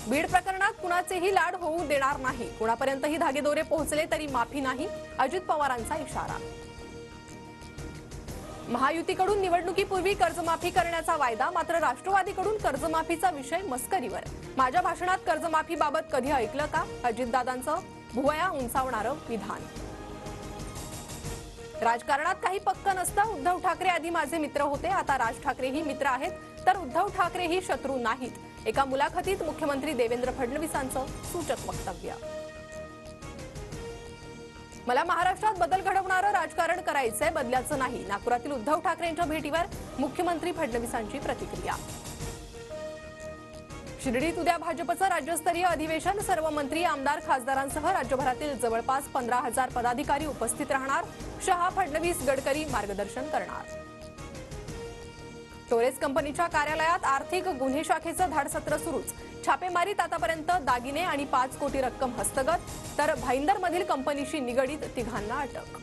बीड प्रकरणात कुणाचेही लाड होऊ देणार नाही, कुणापर्यंतही धागेदोरे पोहोचले तरी माफी नाही, अजित पवारांचा इशारा. महायुतीकडून निवडणुकीपूर्वी कर्जमाफी करण्याचा वायदा, मात्र राष्ट्रवादीकडून कर्जमाफीचा विषय मस्करीवर. माझ्या भाषणात कर्जमाफीबाबत कधी ऐकलं का, अजितदादांचं भुवया उंचावणारं विधान. राजकारणात काही पक्क नसतं. उद्धव ठाकरे आधी माझे मित्र होते, आता राज ठाकरेही मित्र आहेत, तर उद्धव ठाकरेही शत्रू नाहीत. एका मुलाखतीत मुख्यमंत्री देवेंद्र फडणवीसांचं सूचक वक्तव्य. मला महाराष्ट्रात बदल घडवणारं राजकारण करायचंय, बदलाचं नाही. नागपुरातील उद्धव ठाकरेंच्या भेटीवर मुख्यमंत्री फडणवीसांची प्रतिक्रिया. शिर्डीत उद्या भाजपचं राज्यस्तरीय अधिवेशन. सर्व मंत्री, आमदार, खासदारांसह राज्यभरातील जवळपास 15,000 पदाधिकारी उपस्थित राहणार. शहा, फडणवीस, गडकरी मार्गदर्शन करणार. टोरेस कंपनीच्या कार्यालयात आर्थिक गुन्हे शाखेचं धाडसत्र सुरूच. छापेमारीत आतापर्यंत दागिने आणि 5 कोटी रक्कम हस्तगत, तर भाईंदरमधील कंपनीशी निगडीत 3 अटक.